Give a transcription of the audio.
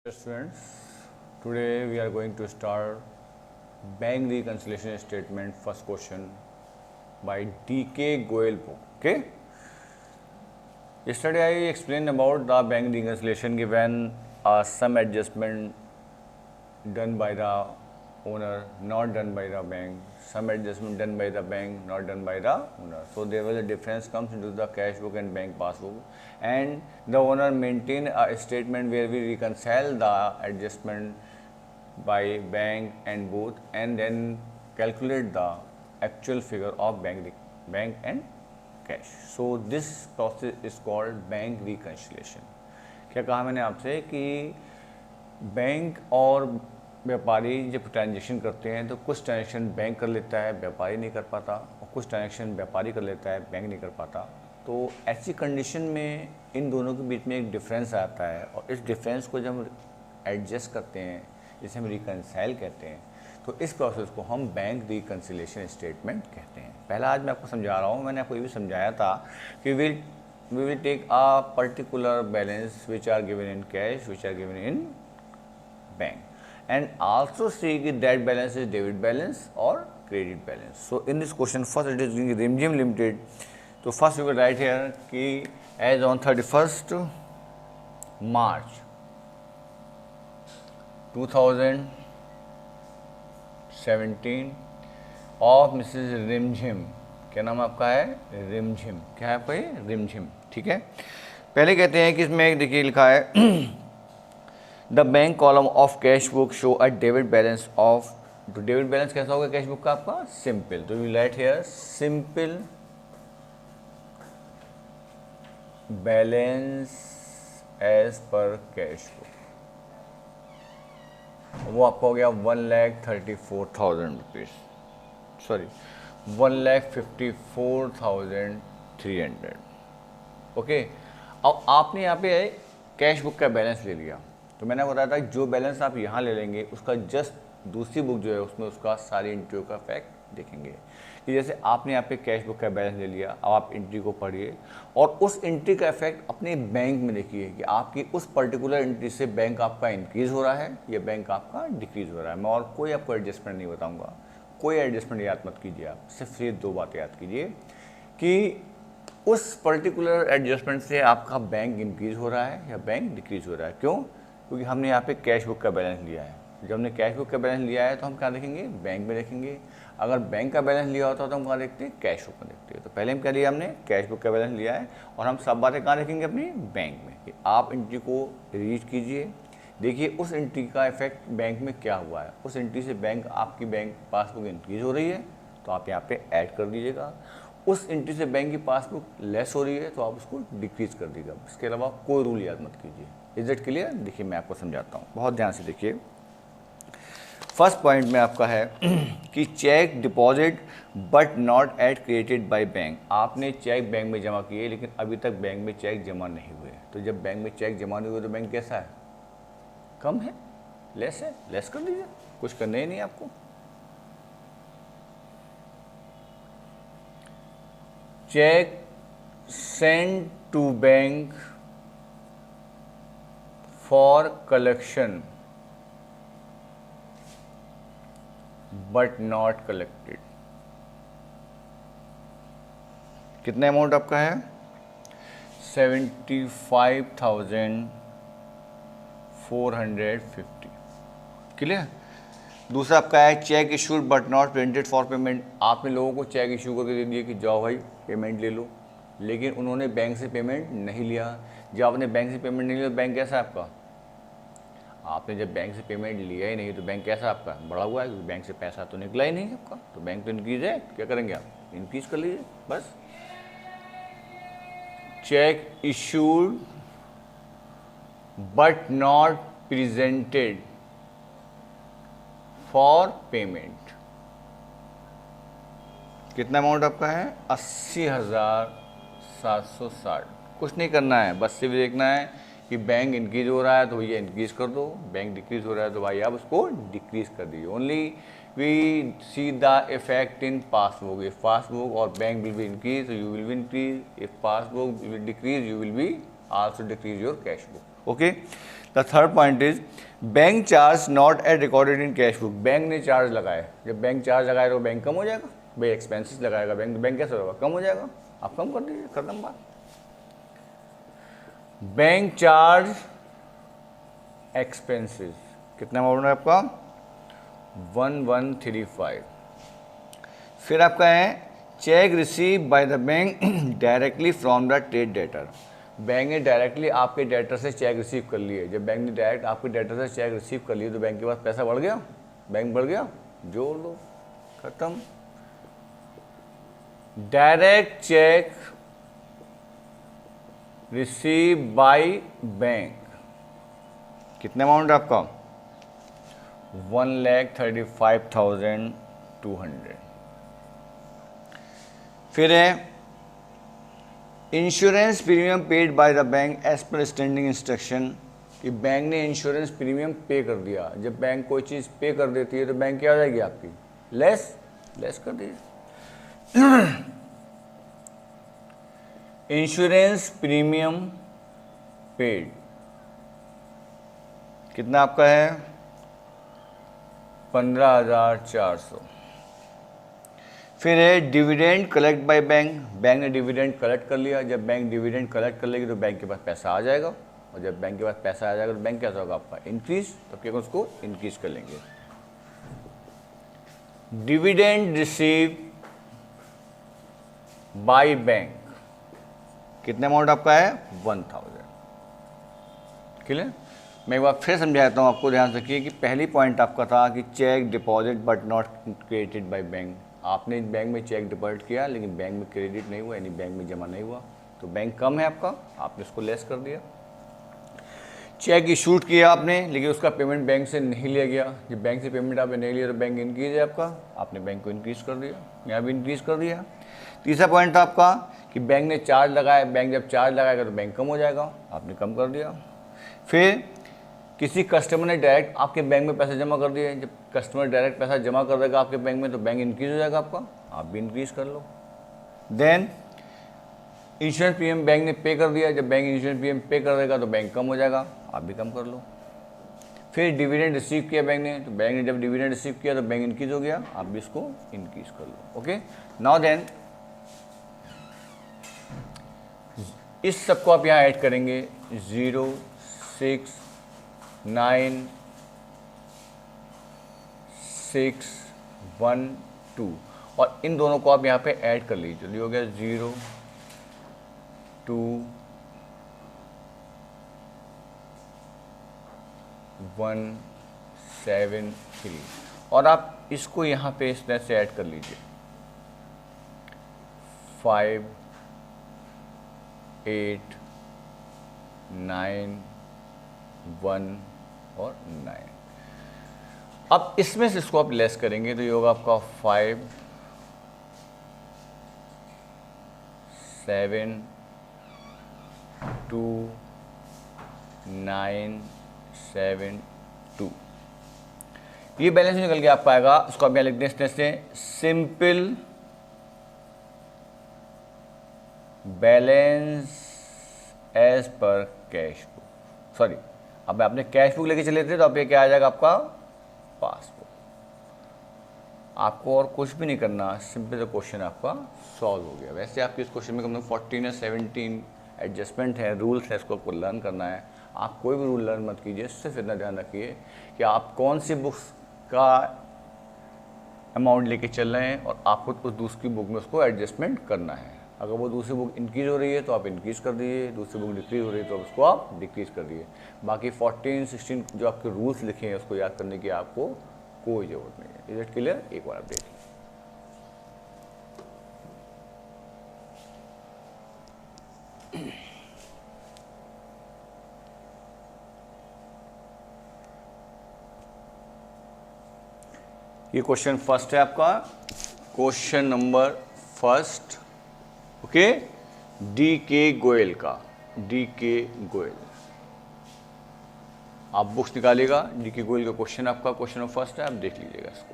Students, today we are going to start bank reconciliation statement first question by D.K. Goyal book. Okay. Yesterday I explained about the bank reconciliation given some adjustment done by the owner, not done by the bank, some adjustment done by the bank, not done by the owner. So there was a difference comes into the cash book and bank passbook, and the owner maintain a statement where we reconcile the adjustment by bank and both, and then calculate the actual figure of bank and cash. So this process is called bank reconciliation. क्या कहा मैंने आपसे कि bank और व्यापारी जब transaction करते हैं तो कुछ ट्रांजेक्शन बैंक कर लेता है, व्यापारी नहीं कर पाता, और कुछ ट्रांजेक्शन व्यापारी कर लेता है, बैंक नहीं कर पाता। तो ऐसी कंडीशन में इन दोनों के बीच में एक डिफरेंस आता है, और इस डिफरेंस को जब हम एडजस्ट करते हैं, जिसे हम रिकनसाइल कहते हैं, तो इस प्रोसेस को हम बैंक रिकन्सिलिएशन स्टेटमेंट कहते हैं। पहला आज मैं आपको समझा रहा हूँ, मैंने आपको ये भी समझाया था कि we will take a particular balance which are given in cash, which are given in bank, and also see that balance is debit balance or credit balance. So in this question, first it is Rimjim Limited. So first we will write here कि as on 31st March 2017 of Mrs. Rimjim. क्या नाम आपका है? रिमझिम। क्या है आपका ये? रिमझिम। ठीक है, पहले कहते हैं कि इसमें देखिए लिखा है the bank column of cash book show a debit balance of. तो डेबिट बैलेंस कैसा होगा कैश बुक का आपका? सिंपल। तो you write here simple balance as per cash book. वो आपका हो गया 1,34,000 रुपीज़, सॉरी 1,54,300। ओके, अब आपने यहाँ पे कैश बुक का बैलेंस ले लिया, तो मैंने बताया था जो बैलेंस आप यहाँ ले लेंगे उसका जस्ट दूसरी बुक जो है उसमें उसका सारी एंट्रियों का फैक्ट देखेंगे। कि जैसे आपने यहाँ पे कैश बुक का बैलेंस ले लिया, अब आप एंट्री को पढ़िए और उस एंट्री का इफेक्ट अपने बैंक में देखिए कि आपकी उस पर्टिकुलर एंट्री से बैंक आपका इंक्रीज़ हो रहा है या बैंक आपका डिक्रीज़ हो रहा है। मैं और कोई आपको एडजस्टमेंट नहीं बताऊँगा, कोई एडजस्टमेंट याद मत कीजिए, आप सिर्फ ये दो बातें याद कीजिए कि उस पर्टिकुलर एडजस्टमेंट से आपका बैंक इंक्रीज़ हो रहा है या बैंक डिक्रीज़ हो रहा है। क्यों? क्योंकि हमने यहाँ पे कैश बुक का बैलेंस लिया है। जब हमने कैश बुक का बैलेंस लिया है तो हम क्या देखेंगे? बैंक में देखेंगे। अगर बैंक का बैलेंस लिया होता तो हम कहाँ देखते हैं? कैश बुक में देखते हैं। तो पहले हम क्या लिया? हमने कैश बुक का बैलेंस लिया है, और हम सब बातें कहाँ देखेंगे? अपनी बैंक में। कि आप एंट्री को रीड कीजिए, देखिए उस एंट्री का इफेक्ट बैंक में क्या हुआ है। उस एंट्री से बैंक आपकी बैंक पासबुक इंक्रीज़ हो रही है तो आप यहाँ पे ऐड कर दीजिएगा। उस एंट्री से बैंक की पासबुक लेस हो रही है तो आप उसको डिक्रीज़ कर दीजिएगा। इसके अलावा कोई रूल याद मत कीजिए। Is it clear? देखिए मैं आपको समझाता हूँ, बहुत ध्यान से देखिए। फर्स्ट पॉइंट में आपका है कि cheque deposit but not yet credited by bank. आपने चेक बैंक में जमा किए लेकिन अभी तक बैंक में चेक जमा नहीं हुए। तो जब बैंक में चेक जमा नहीं हुए तो बैंक कैसा है? कम है, लेस है, लेस कर दीजिए, कुछ करना ही नहीं आपको। Cheque send to bank for collection but not collected. कितना अमाउंट आपका है? 75,450। क्लियर? दूसरा आपका है cheque issued but not printed for payment. आपने लोगों को चेक इशू करके दे दिया कि जाओ भाई पेमेंट ले लो, लेकिन उन्होंने बैंक से पेमेंट नहीं लिया। जब आपने बैंक से पेमेंट नहीं लिया तो बैंक कैसा है आपका? आपने जब बैंक से पेमेंट लिया ही नहीं तो बैंक कैसा आपका? बढ़ा हुआ है, क्योंकि बैंक से पैसा तो निकला ही नहीं आपका। तो बैंक तो इंक्रीज है, क्या करेंगे आप? इंक्रीज कर लीजिए बस। Check issued but not presented for payment. कितना अमाउंट आपका है? 80,760। कुछ नहीं करना है, बस सिर्फ देखना है कि बैंक इंक्रीज हो रहा है तो भैया इंक्रीज कर दो, बैंक डिक्रीज हो रहा है तो भाई आप उसको डिक्रीज कर दीजिए। Only we see the effect in passbook. If passbook और bank will be increase, you will be increase. If passbook will decrease, you will be also decrease your cash book. Okay. The third point is bank charge not at recorded in cash book. Bank ने charge लगाए, जब bank charge लगाए तो bank कम हो जाएगा, भाई expenses लगाएगा bank, तो बैंक कैसे होगा, कम हो जाएगा, आप कम कर दीजिए, खत्म बात। बैंक चार्ज एक्सपेंसेस कितना अमाउंट है आपका 1135। फिर आपका है check receive bye the bank directly from the trade debtor. Bank ने डायरेक्टली आपके डेटर से चेक रिसीव कर लिए, जब बैंक ने डायरेक्ट आपके डेटर से चेक रिसीव कर लिए तो बैंक के पास पैसा बढ़ गया, बैंक बढ़ गया, जोड़ लो, खत्म। Direct cheque receive by bank कितने अमाउंट आपका 1,35,200। फिर है insurance premium paid by the bank as per standing instruction, कि बैंक ने इंश्योरेंस प्रीमियम पे कर दिया। जब बैंक कोई चीज़ पे कर देती है तो बैंक क्या हो जाएगी आपकी, लेस कर दीजिए। इंश्योरेंस प्रीमियम पेड कितना आपका है 15,400। फिर है dividend collect by bank, bank ने डिविडेंड कलेक्ट कर लिया, जब बैंक डिविडेंड कलेक्ट कर लेगी तो बैंक के पास पैसा आ जाएगा, और जब बैंक के पास पैसा आ जाएगा तो बैंक कैसा होगा आपका इंक्रीज, तो क्या उसको इंक्रीज कर लेंगे। डिविडेंड रिसीव बाय बैंक कितने अमाउंट आपका है 1000। क्लियर। मैं एक बार फिर समझा देता हूँ आपको, ध्यान रखिए कि पहली पॉइंट आपका था कि cheque deposit but not credited by bank. आपने बैंक में चेक डिपॉजिट किया लेकिन बैंक में क्रेडिट नहीं हुआ, यानी बैंक में जमा नहीं हुआ, तो बैंक कम है आपका, आपने उसको लेस कर दिया। चेक इशूड किया आपने लेकिन उसका पेमेंट बैंक से नहीं लिया गया, जब बैंक से पेमेंट आपने नहीं लिया तो बैंक इंक्रीज है आपका, आपने बैंक को इंक्रीज कर दिया, यहाँ भी इंक्रीज कर दिया। तीसरा पॉइंट था आपका कि बैंक ने चार्ज लगाया, बैंक जब चार्ज लगाएगा तो बैंक कम हो जाएगा, आपने कम कर दिया। फिर किसी कस्टमर ने डायरेक्ट आपके बैंक में पैसा जमा कर दिया, जब कस्टमर डायरेक्ट पैसा जमा कर देगा आपके बैंक में तो बैंक इंक्रीज हो जाएगा आपका, आप भी इंक्रीज कर लो। देन इंश्योरेंस प्रीमियम बैंक ने पे कर दिया, जब बैंक इंश्योरेंस प्रीमियम पे कर देगा तो बैंक कम हो जाएगा, आप भी कम कर लो। फिर डिविडेंड रिसीव किया बैंक ने, तो बैंक ने जब डिविडेंड रिसीव किया तो बैंक इंक्रीज हो गया, आप भी इसको इंक्रीज कर लो। ओके, नाउ देन इस सबको आप यहाँ ऐड करेंगे 0, 6, 9, 6, 1, 2 और इन दोनों को आप यहाँ पे ऐड कर लीजिए, तो ये हो गया 0, 2, 1, 7, 3 और आप इसको यहाँ पे इस तरह से ऐड कर लीजिए 5, 8, 9, 1 और 9। अब इसमें से इसको आप लेस करेंगे तो ये होगा आपका 5, 7, 2, 9, 7, 2। ये बैलेंस निकल के आप पाएगा, उसको आप यहाँ लिख दें इस तरह से, simple balance as per cash book. Sorry, अब आपने कैश बुक लेके चले थे तो अब ये क्या आ जाएगा आपका पासबुक। आपको और कुछ भी नहीं करना, सिंपल सा क्वेश्चन आपका सॉल्व हो गया। वैसे आपके इस क्वेश्चन में कम से कम 14 या 17 एडजस्टमेंट है, रूल्स है, इसको आपको लर्न करना है। आप कोई भी रूल लर्न मत कीजिए, सिर्फ इतना ध्यान रखिए कि आप कौन सी बुक्स का अमाउंट लेके चल रहे हैं और आपको उस दूसरी बुक में उसको एडजस्टमेंट करना है। अगर वो दूसरी बुक इंक्रीज हो रही है तो आप इंक्रीज कर दीजिए, दूसरी बुक डिक्रीज हो रही है तो उसको आप डिक्रीज कर दीजिए। बाकी 14, 16 जो आपके रूल्स लिखे हैं उसको याद करने की आपको कोई ज़रूरत नहीं है। Is it clear? एक बार आप देख लीजिए। ये क्वेश्चन फर्स्ट है आपका, question number first, okay, D.K. Goyal का। D.K. गोयल, आप बुक्स निकालिएगा, D.K. गोयल का क्वेश्चन आपका क्वेश्चन नंबर फर्स्ट है, आप देख लीजिएगा इसको।